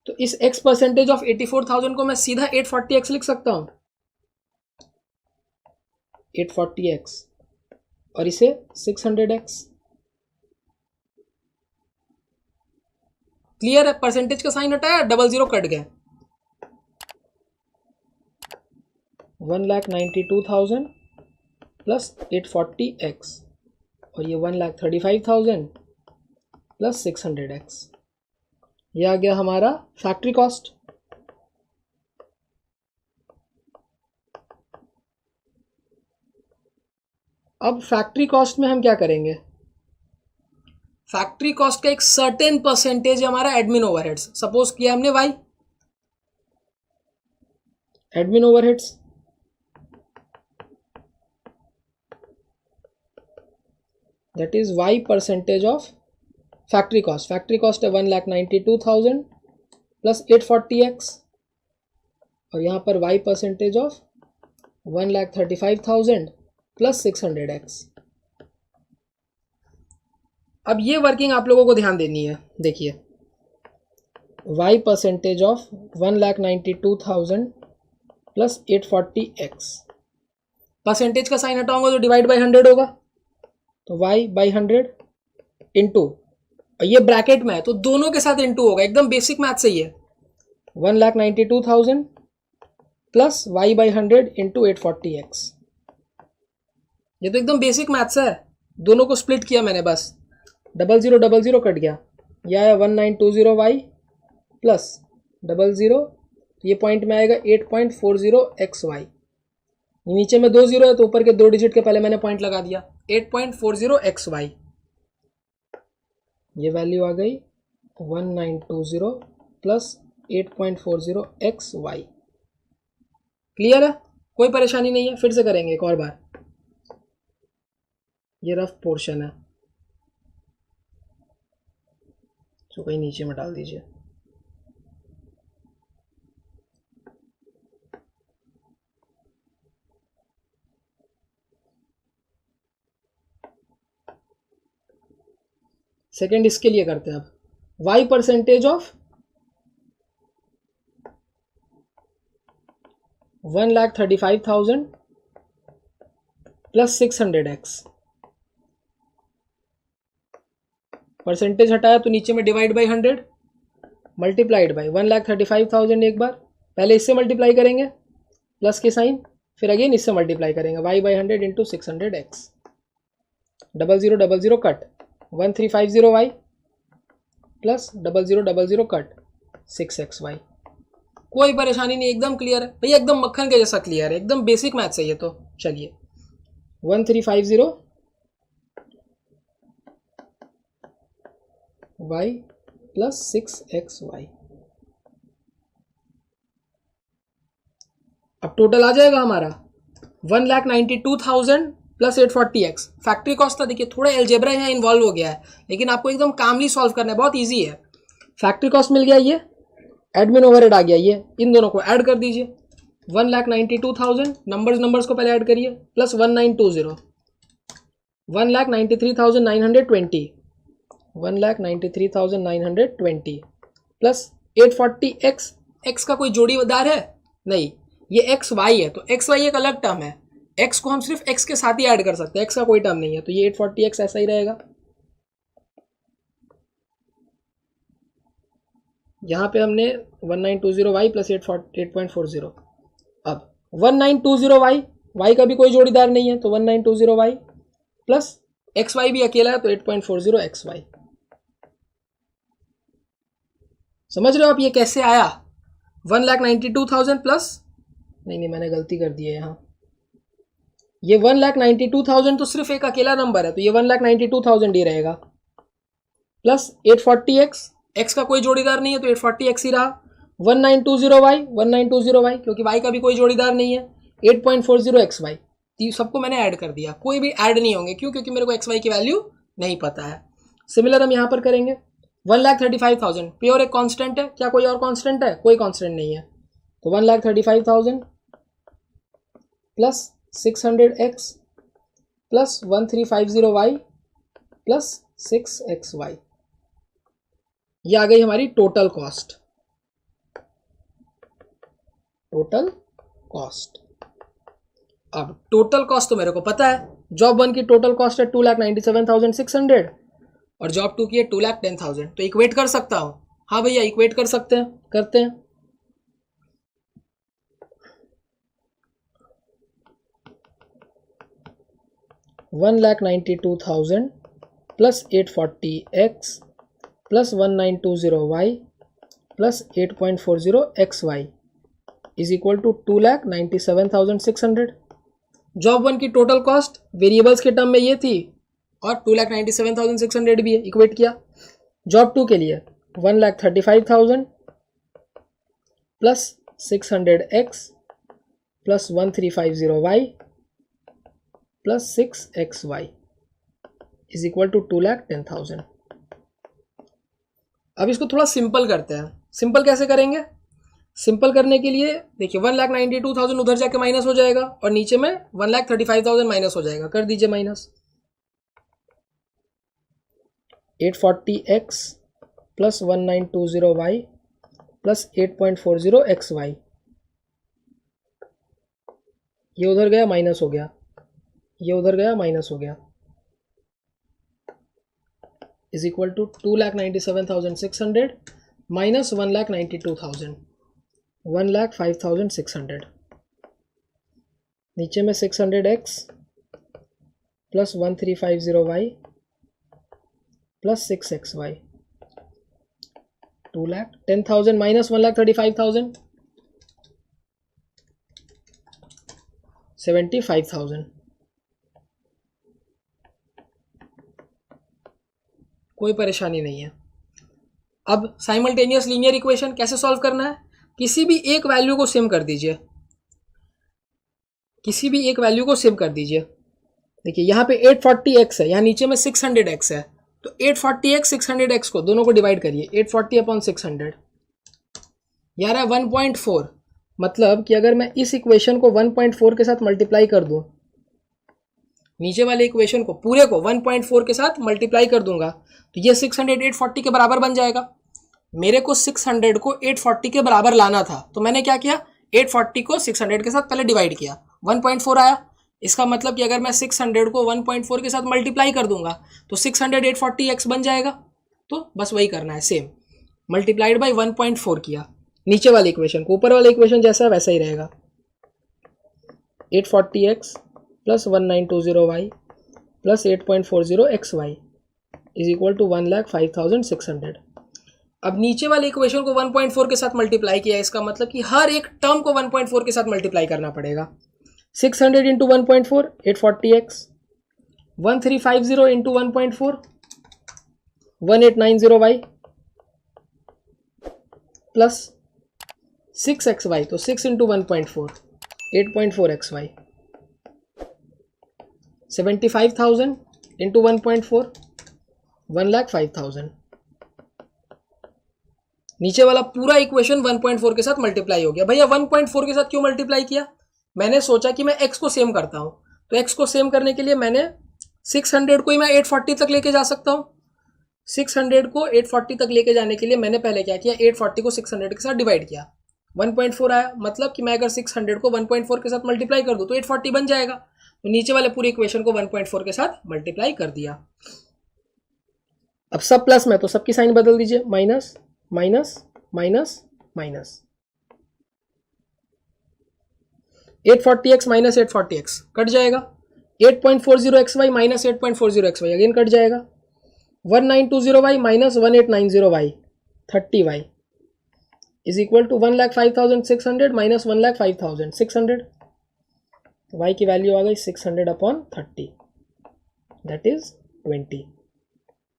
तो इस x परसेंटेज ऑफ 84,000 को मैं सीधा 840x लिख सकता हूं, 840x और इसे 600x। क्लियर है? परसेंटेज का साइन हटाया, 00 कट गया, 1,92,000 प्लस 840x और ये 1,35,000 प्लस 600x। ये आ गया हमारा फैक्ट्री कॉस्ट। अब फैक्ट्री कॉस्ट में हम क्या करेंगे? फैक्ट्री कॉस्ट का एक सर्टेन परसेंटेज है हमारा एडमिन ओवरहेड्स। सपोज किया हमने y, admin overheads that is y percentage of factory cost. Factory cost है 1,92,000 प्लस 840x और यहाँ पर y percentage of 1,35,000 plus 600x। अब ये वर्किंग आप लोगों को ध्यान देनी है। देखिए y percentage of 1,92,000 plus 840x, percentage का साइन हटाऊंगा तो डिवाइड बाई 100 होगा, तो y बाई 100 इंटू, ये ब्रैकेट में है तो दोनों के साथ इंटू होगा, एकदम बेसिक मैथ से ही है। 1,92,000 plus y by 100 into 840x, ये तो एकदम बेसिक मैथ्स है। दोनों को स्प्लिट किया मैंने, बस 0000 कट गया, यह आया 1920y प्लस 00, ये पॉइंट में आएगा 8.40xy। नीचे में 2 जीरो है तो ऊपर के 2 डिजिट के पहले मैंने पॉइंट लगा दिया, 8.40xy। ये वैल्यू आ गई 1920 प्लस 8.40xy। क्लियर है? कोई परेशानी नहीं है। फिर से करेंगे एक और बार, ये रफ पोर्शन है तो कहीं नीचे में डाल दीजिए। सेकेंड इसके लिए करते हैं। अब y percentage of 1,35,000 plus 600x, percentage हटाया तो नीचे में डिवाइड बाई 100 मल्टीप्लाइड बाई 1,35,000। एक बार पहले इससे मल्टीप्लाई करेंगे प्लस के साइन, फिर अगेन इससे मल्टीप्लाई करेंगे, y by 100 into 600x, 0000 cut, 1350y plus 0000 cut 6xy। कोई परेशानी नहीं, एकदम क्लियर है भैया, एकदम मक्खन के जैसा क्लियर है, एकदम बेसिक मैथ्स है ये तो। चलिए 1350 y प्लस 6xy, अब टोटल आ जाएगा हमारा 1,92,000 प्लस 840x। फैक्ट्री कॉस्ट था, देखिए थोड़ा एल्जेब्रा यहाँ इन्वॉल्व हो गया है, लेकिन आपको एकदम कामली सॉल्व करना है, बहुत इजी है। फैक्ट्री कॉस्ट मिल गया, ये एडमिन ओवरहेड आ गया, ये इन दोनों को ऐड कर दीजिए। 1,92,000 नंबर्स को पहले ऐड करिए, प्लस 1920, 1,93,920, 1,93,920 प्लस 840x। x का कोई जोड़ीदार है नहीं, ये xy है तो xy एक अलग टर्म है, x को हम सिर्फ x के साथ ही ऐड कर सकते हैं, x का कोई टर्म नहीं है, तो ये 840x ऐसा ही रहेगा। यहाँ पे हमने 1920y प्लस 8.40, अब 1920y, y का भी कोई जोड़ीदार नहीं है तो 1920y प्लस xy भी अकेला है तो 8.40xy। समझ रहे हो आप ये कैसे आया? 1,92,000 प्लस, नहीं मैंने गलती कर दी है यहाँ, ये 1,92,000 तो सिर्फ एक अकेला नंबर है, तो ये 1,92,000 ही रहेगा, प्लस 840x, x का कोई जोड़ीदार नहीं है तो 840x ही रहा, 1920y क्योंकि y का भी कोई जोड़ीदार नहीं है, 8.40xy, सबको मैंने ऐड कर दिया, कोई भी ऐड नहीं होंगे, क्यों? क्योंकि मेरे को xy की वैल्यू नहीं पता है। सिमिलर हम यहाँ पर करेंगे, 1,35,000 प्योर एक कांस्टेंट है, क्या कोई और कांस्टेंट है? कोई कांस्टेंट नहीं है, तो 1,35,000 plus 600x plus 1350y plus 6xy, ये आ गई हमारी टोटल कॉस्ट। टोटल कॉस्ट, अब टोटल कॉस्ट तो मेरे को पता है, जॉब 1 की टोटल कॉस्ट है 2,97,600 और जॉब 2 की है 2,10,000, तो इक्वेट कर सकता हूं? हाँ भैया इक्वेट कर सकते हैं, करते हैं। $1,92,000 plus 840x plus 1920y plus 8.40xy is equal to 2,97,600। Job 1 की टोटल कॉस्ट वेरिएबल्स के टर्म में ये थी और 2,97,600 भी है, इक्वेट किया। जॉब 2 के लिए 1,35,000 plus 600x plus 1350y plus 6xy is equal to 2,10,000। अब इसको थोड़ा सिंपल करते हैं। सिंपल कैसे करेंगे? सिंपल करने के लिए देखिए 1,92,000 उधर जाके माइनस हो जाएगा और नीचे में 1,35,000 माइनस हो जाएगा, कर दीजिए minus. 840x plus 1920y plus 8.40xy, ये उधर गया माइनस हो गया, ये उधर गया माइनस हो गया, इज इक्वल टू 2,97,600 माइनस 1,92,000, 1,05,600, नीचे में 600x plus 1350y plus 6xy, 2,10,000 minus 1,35,000, 75,000। कोई परेशानी नहीं है। अब साइमल्टेनियस लीनियर इक्वेशन कैसे सॉल्व करना है? किसी भी एक वैल्यू को सेम कर दीजिए, किसी भी एक वैल्यू को सेम कर दीजिए। देखिए यहाँ पे 840x है, यहाँ नीचे में 600x है, तो 840x 600x को दोनों को डिवाइड करिए, 840 अपॉन 600 यार है 1.4। मतलब कि अगर मैं इस इक्वेशन को 1.4 के साथ मल्टीप्लाई कर दूं, नीचे वाले इक्वेशन को पूरे को 1.4 के साथ मल्टीप्लाई कर दूंगा तो ये 600 840 के बराबर बन जाएगा। मेरे को 600 को 840 के बराबर लाना था, तो मैंने क्या किया, 840 को 600 के साथ पहले डिवाइड किया, 1.4 आया। इसका मतलब कि अगर मैं 600 को 1.4 के साथ मल्टीप्लाई कर दूंगा तो 600 840x बन जाएगा। तो बस वही करना है, सेम मल्टीप्लाइड बाई 1.4 किया, नीचे वाले इक्वेशन को, ऊपर वाले इक्वेशन जैसा है वैसा ही रहेगा। 840x plus 1920y plus 8.40xy is equal to 1,05,600। अब नीचे वाले इक्वेशन को 1.4 के साथ मल्टीप्लाई किया, इसका मतलब कि हर एक टर्म को 1.4 के साथ मल्टीप्लाई करना पड़ेगा। 600 into 1.4 840x, 1350 into 1.4 1890y plus 6xy, तो 6 इंटू 1.4 8.4xy, 75,000 इंटू 1.4 1,05,000। नीचे वाला पूरा इक्वेशन 1.4 के साथ मल्टीप्लाई हो गया। भैया 1.4 के साथ क्यों मल्टीप्लाई किया? मैंने सोचा कि मैं x को सेम करता हूं, तो x को सेम करने के लिए मैंने 600 को ही मैं 840 तक लेके जा सकता हूं। 600 को 840 तक लेके जाने के लिए मैंने पहले क्या किया, 840 को 600 के साथ डिवाइड किया, 1.4 आया। मतलब कि मैं अगर 600 को 1.4 के साथ मल्टीप्लाई कर दूं तो 840 बन जाएगा। तो नीचे वाले पूरे इक्वेशन को 1.4 के साथ मल्टीप्लाई कर दिया। अब सब प्लस में, तो सबकी साइन बदल दीजिए, minus minus minus minus. 840x minus 840x cut जाएगा, 8.40xy minus 8.40xy again cut जाएगा, 1920y minus 1890y 30y is equal to 1,05,600 minus 1,05,600, y की वैल्यू आ गई 600 अपॉन 30, दैट इज 20।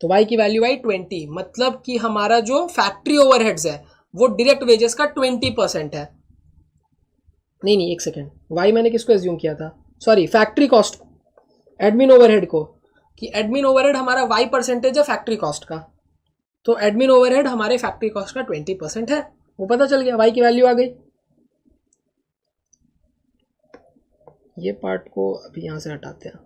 तो y की वैल्यू आई 20, मतलब कि हमारा जो फैक्ट्री ओवरहेड्स है वो डायरेक्ट वेजेस का 20% है। नहीं एक सेकेंड, y मैंने किसको एज्यूम किया था, sorry factory cost, admin overhead को, कि एडमिन ओवरहेड हमारा y% है फैक्ट्री कॉस्ट का, तो एडमिन ओवरहेड हमारे फैक्ट्री कॉस्ट का 20% है, वो पता चल गया, y की वैल्यू आ गई। ये पार्ट को अभी यहां से हटाते हैं,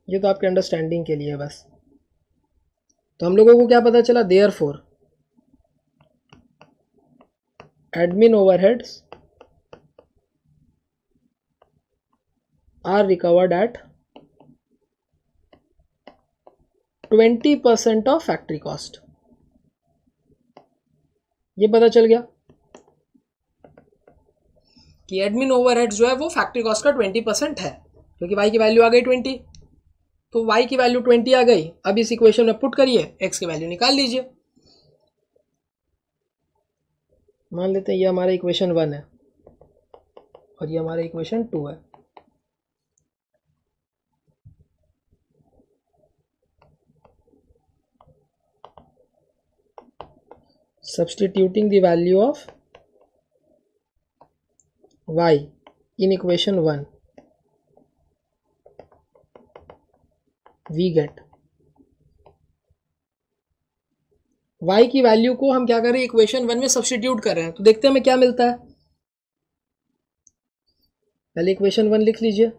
ये तो आपके अंडरस्टैंडिंग के लिए बस। तो हम लोगों को क्या पता चला, therefore admin overheads are recovered at 20% of factory cost. ये पता चल गया कि एडमिन ओवरहेड्स जो है वो फैक्ट्री कॉस्ट का 20% है, क्योंकि y की वैल्यू आ गई 20, तो y की वैल्यू 20 आ गई। अब इस इक्वेशन में पुट करिए, x की वैल्यू निकाल लीजिए। मान लेते हैं ये हमारा इक्वेशन 1 है और ये हमारा इक्वेशन 2 है। Substituting the value of y in equation 1, we get y की वैल्यू को हम क्या कर रहे हैं, इक्वेशन 1 में सब्स्टिट्यूट कर रहे हैं, तो देखते हैं हमें क्या मिलता है। पहले इक्वेशन 1 लिख लीजिए,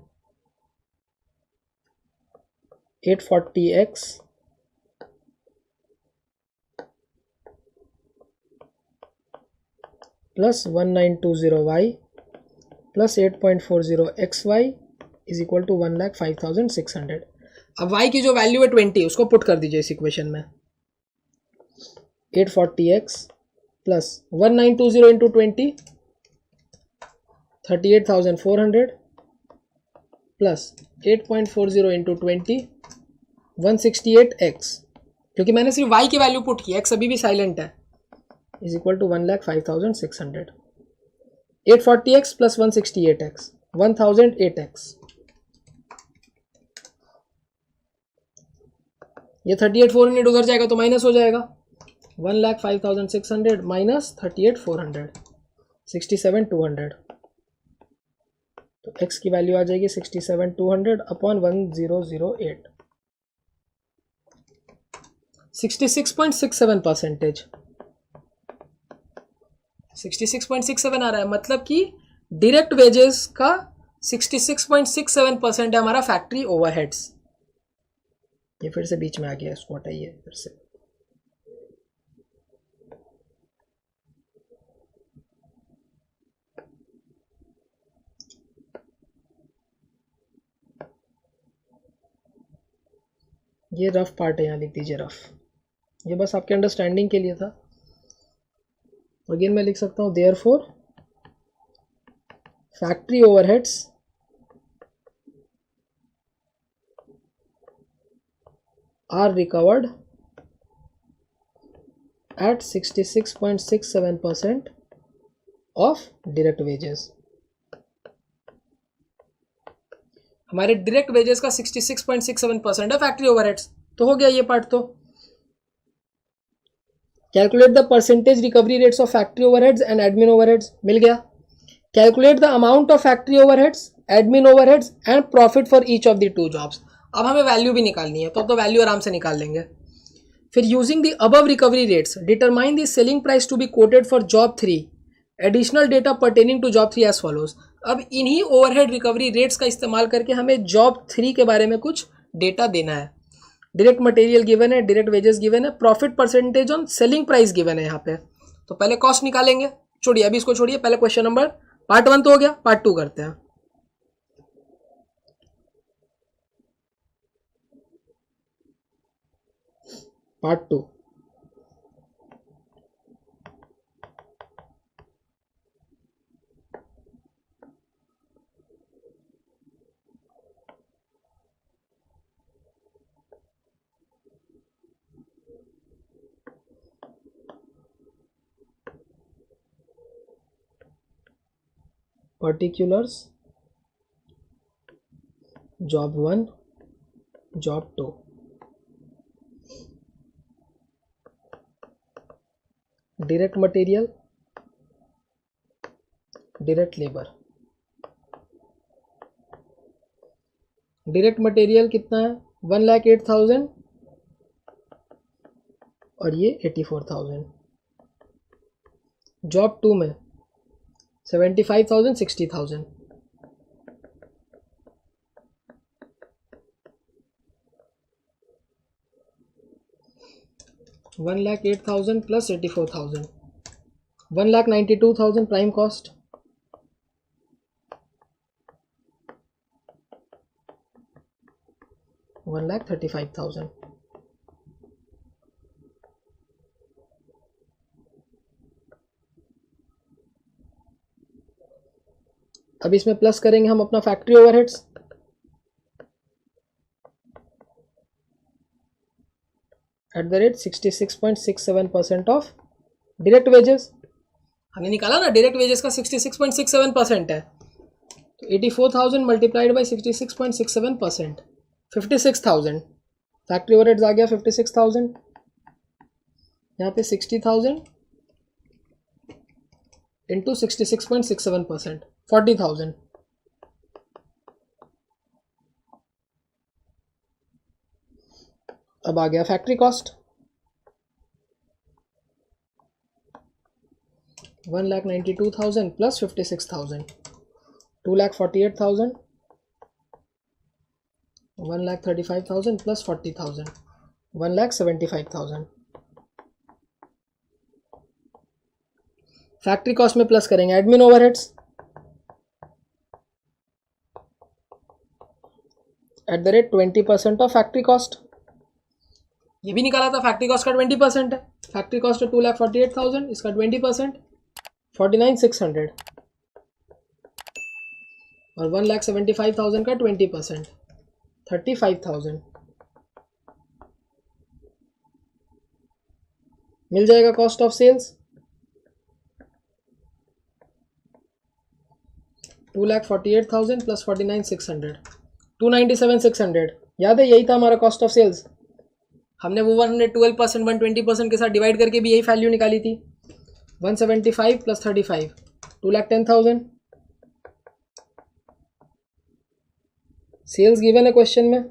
840x plus 1920y plus 8.40xy is equal to 1,05,600। अब y की जो वैल्यू है 20, उसको पुट कर दीजिए इस इक्वेशन में। 840x plus 1920 into 20 38,400 plus 8.40 into 20 168x, क्योंकि मैंने सिर्फ y की वैल्यू पुट की, x अभी भी साइलेंट है, is equal to 1,05,600। 840x plus 168x 1008x, ये 38,400 उधर जाएगा तो माइनस हो जाएगा, 1,05,600 माइनस 38,400 67,200, तो x की वैल्यू आ जाएगी 67,200 अपॉन 1008, 66.67%, 66.67 आ रहा है, मतलब कि डायरेक्ट वेजेस का 66.67% है हमारा फैक्ट्री ओवरहेड्स। ये फिर से बीच में आ गया, इसको हटाइए फिर से। ये रफ पार्ट है, यहाँ लिख दीजिए रफ, ये बस आपके अंडरस्टैंडिंग के लिए था। अगेन मैं लिख सकता हूँ, therefore factory overheads are recovered at 66.67% of direct wages। हमारे डायरेक्ट वेजेस का 66.67% है फैक्ट्री ओवरहेड्स, तो हो गया ये पार्ट। तो calculate the percentage recovery rates of factory overheads and admin overheads, मिल गया। Calculate the amount of factory overheads, admin overheads and profit for each of the two jobs. अब हमें वैल्यू भी निकालनी है, तो वैल्यू आराम से निकाल लेंगे। फिर using the above recovery rates determine the selling price to be quoted for job 3, additional data pertaining to job 3 as follows. अब इन्हीं ओवरहेड रिकवरी रेट्स का इस्तेमाल करके हमें जॉब 3 के बारे में कुछ डेटा देना है। डायरेक्ट मटेरियल गिवन है, डायरेक्ट वेजेस गिवन है, profit percentage on selling price given है यहाँ पे। तो पहले कॉस्ट निकालेंगे, छोड़िए अभी इसको छोड़िए, पहले क्वेश्चन नंबर पार्ट 1 तो हो गया, पार्ट 2 करते हैं। Part 2, particulars, job 1, job 2, direct material, direct labour. Direct material कितना है 1,08,000 और ये 84,000। जॉब 2 में 75,000 60,000। $1,08,000 प्लस 84,000, 1,92,000 प्राइम कॉस्ट। $1,35,000। अब इसमें प्लस करेंगे हम अपना factory overheads. @ 66.67% of direct wages. हमने निकाला ना डायरेक्ट वेजेस का 66.67% है, तो 84,000 मल्टीप्लाइड बाई 66.67%, 56,000। फैक्ट्री ओवरहेड्स आ गया 56,000, यहाँ पे 60,000 इंटू 66.67%, 40,000। अब आ गया factory cost 1,92,000 plus 56,000, 2,48,000, 1,35,000 plus 40,000, 1,75,000। Factory cost में प्लस करेंगे admin overheads @ 20% of factory cost. ये भी निकाला था फैक्ट्री कॉस्ट का 20% है। फैक्ट्री कॉस्ट है 2,48,000, इसका 20% 49,600 और 1,75,000 का 20% 35,000 मिल जाएगा कॉस्ट ऑफ सेल्स 2,48,000 प्लस 49,600 297,600। याद है यही था हमारा कॉस्ट ऑफ सेल्स। हमने वो 112% 120% के साथ डिवाइड करके भी यही वैल्यू निकाली थी। 175 प्लस 35 2,10,000। सेल्स गिवन है क्वेश्चन में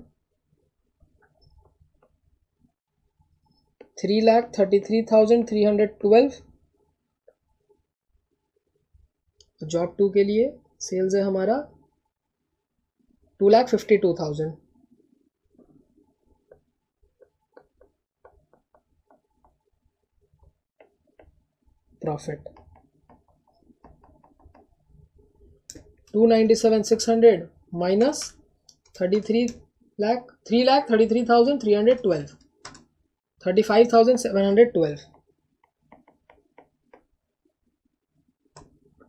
3,33,312। जॉब 2 के लिए सेल्स है हमारा 2,52,000। प्रॉफिट 297,600 माइनस 3,33,312 35,712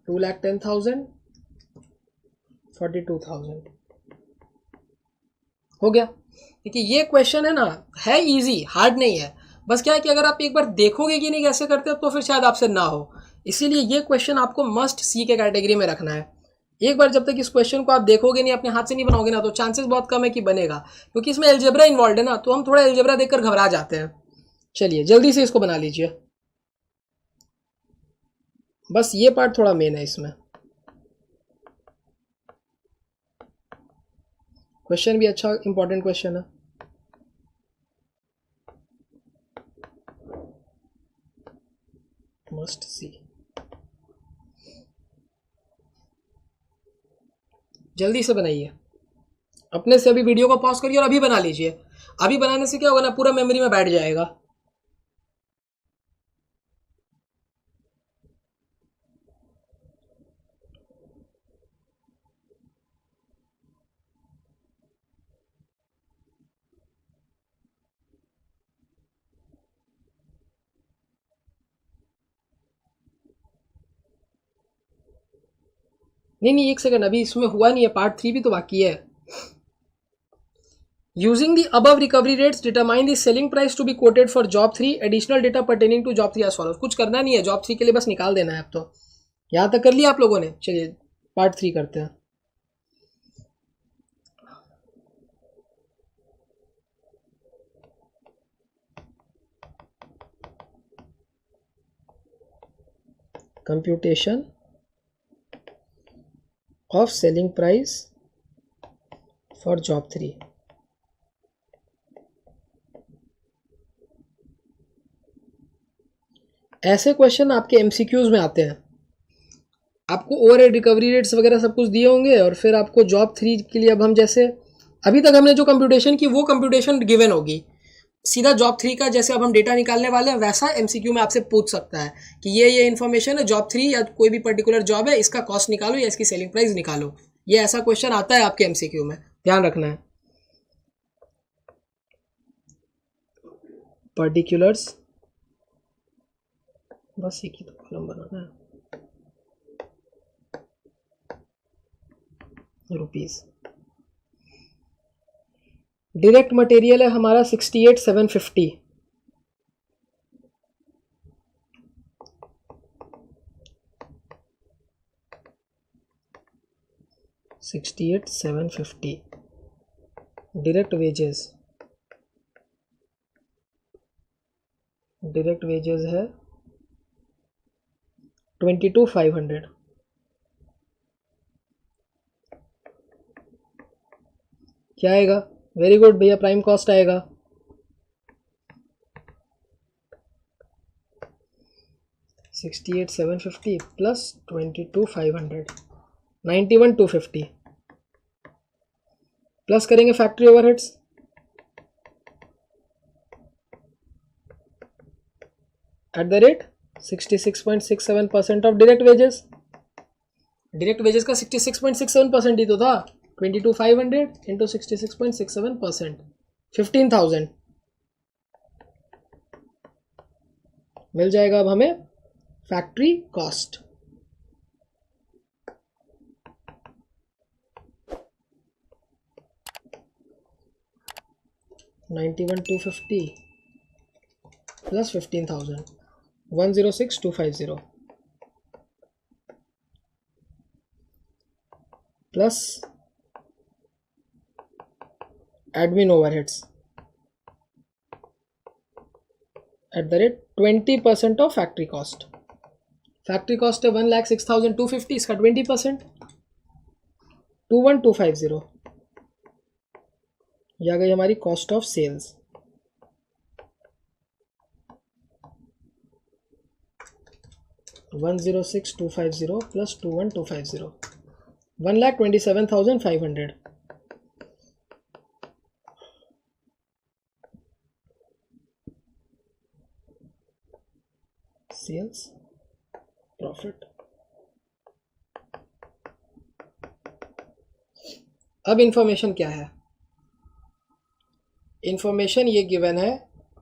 2,10,000 42,000 हो गया। देखिए ये क्वेश्चन है ना, है इजी, हार्ड नहीं है। बस क्या है कि अगर आप एक बार देखोगे कि नहीं कैसे करते हो तो फिर शायद आपसे ना हो, इसीलिए ये क्वेश्चन आपको मस्ट सी के कैटेगरी में रखना है। एक बार जब तक इस क्वेश्चन को आप देखोगे नहीं, अपने हाथ से नहीं बनाओगे ना, तो चांसेस बहुत कम है कि बनेगा, क्योंकि इसमें एल्जेब्रा इन्वॉल्व है ना, तो हम थोड़ा एल्जेब्रा देखकर घबरा जाते हैं। चलिए जल्दी से इसको बना लीजिए, बस ये पार्ट थोड़ा मेन है इसमें। क्वेश्चन भी अच्छा इंपॉर्टेंट क्वेश्चन है। मस्ट सी, जल्दी से बनाइए, अपने से अभी वीडियो को पॉज करिए और अभी बना लीजिए। अभी बनाने से क्या होगा ना, पूरा मेमोरी में बैठ जाएगा। नहीं एक सेकंड, अभी इसमें हुआ नहीं है, पार्ट 3 भी तो बाकी है। Using the above recovery rates determine the selling price to be quoted for job 3। Additional data pertaining to job 3 as follows. कुछ करना नहीं है, जॉब 3 के लिए बस निकाल देना है। अब तो यहाँ तक कर लिया आप लोगों ने। चलिए पार्ट 3 करते हैं। Computation of selling price for job 3। ऐसे क्वेश्चन आपके एमसीक्यूज में आते हैं। आपको ओवरहेड रिकवरी रेट्स वगैरह सब कुछ दिए होंगे और फिर आपको जॉब 3 के लिए अब हम जैसे अभी तक हमने जो कंप्यूटेशन की वो कंप्यूटेशन गिवन होगी। सीधा जॉब 3 का जैसे अब हम डेटा निकालने वाले हैं वैसा एमसीक्यू में आपसे पूछ सकता है कि ये इन्फॉर्मेशन है जॉब 3 या कोई भी पर्टिकुलर जॉब है, इसका कॉस्ट निकालो या इसकी सेलिंग प्राइस निकालो। ये ऐसा क्वेश्चन आता है आपके एमसीक्यू में, ध्यान रखना है। पर्टिकुलर्स, बस एक ही तो कॉलम बनाना है, रुपीस। डायरेक्ट मटेरियल है हमारा 68,750। डायरेक्ट वेजेस है 22,500। क्या आएगा? वेरी गुड भैया, प्राइम कॉस्ट आएगा 68,750 प्लस 22,500, 91,250 प्लस करेंगे factory overheads, at the rate 66.67% of direct wages. Direct wages का 66.67% ही तो था। 22,500 इंटू 66.67%, 15,000 मिल जाएगा अब हमें factory cost. $91,250 plus 15,000, 106,250 plus admin overheads at the rate 20% of factory cost. Factory cost है 1,06,250, इसका 20% 21,250। ये आ गई हमारी cost of sales. $106,250 plus 21,250, 1,27,500। Sales profit. अब इंफॉर्मेशन क्या है? इंफॉर्मेशन ये गिवन है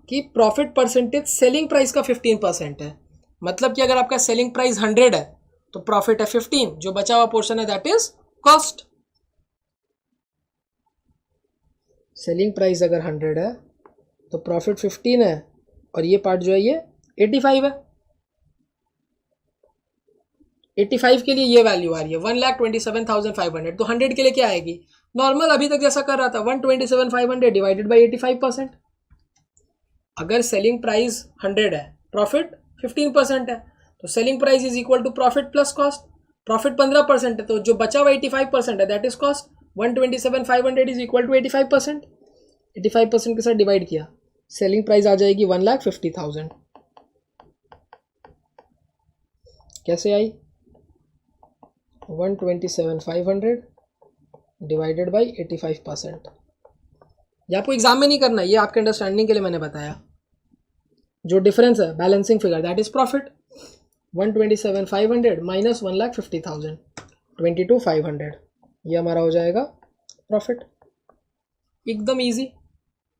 कि प्रॉफिट परसेंटेज सेलिंग प्राइस का 15% है। मतलब कि अगर आपका सेलिंग प्राइस 100 है तो प्रॉफिट है 15, जो बचा हुआ पोर्शन है that is cost. Selling price अगर 100 है तो प्रॉफिट 15 है और ये पार्ट जो है ये 85 है। 85 के लिए ये वैल्यू आ रही है 1,27,500। तो 100 के लिए क्या आएगी? नॉर्मल अभी तक जैसा कर रहा था 127,500 डिवाइडेड बाई 85%। अगर सेलिंग प्राइस 100 है, प्रॉफिट 15% है, तो selling price is equal to profit plus cost. Profit 15% है तो जो बचा हुआ 85% है that is cost. 127,500 is equal to 85%। 85% के साथ डिवाइड किया, सेलिंग प्राइस आ जाएगी 1,50,000। कैसे आई? 127,500 डिवाइडेड बाई 85%। ये आपको एग्जाम में नहीं करना, ये आपके अंडरस्टैंडिंग के लिए मैंने बताया। जो डिफरेंस है balancing figure that is profit. 127,500 minus 1,50,000, 22,500, ये हमारा हो जाएगा प्रॉफिट। एकदम इजी।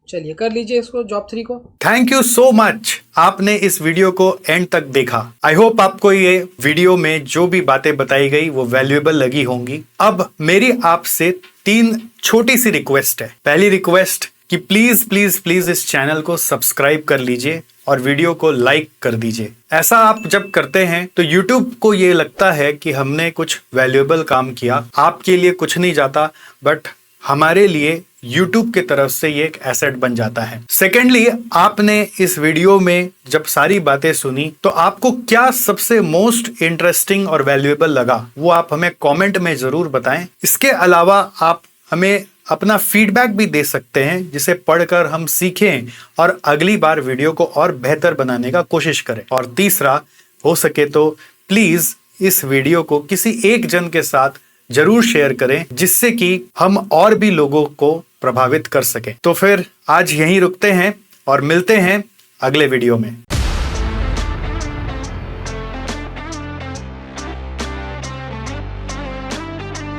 चलिए कर लीजिए इसको जॉब 3 को। थैंक यू सो मच, आपने इस वीडियो को एंड तक देखा। आई होप आपको ये वीडियो में जो भी बातें बताई गई वो वैल्यूएबल लगी होंगी। अब मेरी आपसे 3 छोटी सी रिक्वेस्ट है। पहली रिक्वेस्ट कि प्लीज प्लीज प्लीज इस चैनल को सब्सक्राइब कर लीजिए और वीडियो को लाइक कर दीजिए। ऐसा आप जब करते हैं तो YouTube को ये लगता है कि हमने कुछ वैल्यूएबल काम किया, आपके लिए कुछ नहीं जाता, बट हमारे लिए YouTube की तरफ से ये एक एसेट बन जाता है। सेकेंडली, आपने इस वीडियो में जब सारी बातें सुनी तो आपको क्या सबसे मोस्ट इंटरेस्टिंग और वैल्यूएबल लगा, वो आप हमें कमेंट में जरूर बताएं। इसके अलावा आप हमें अपना फीडबैक भी दे सकते हैं, जिसे पढ़कर हम सीखें और अगली बार वीडियो को और बेहतर बनाने का कोशिश करें। और तीसरा, हो सके तो प्लीज इस वीडियो को किसी एक जन के साथ जरूर शेयर करें, जिससे कि हम और भी लोगों को प्रभावित कर सकें। तो फिर आज यहीं रुकते हैं और मिलते हैं अगले वीडियो में।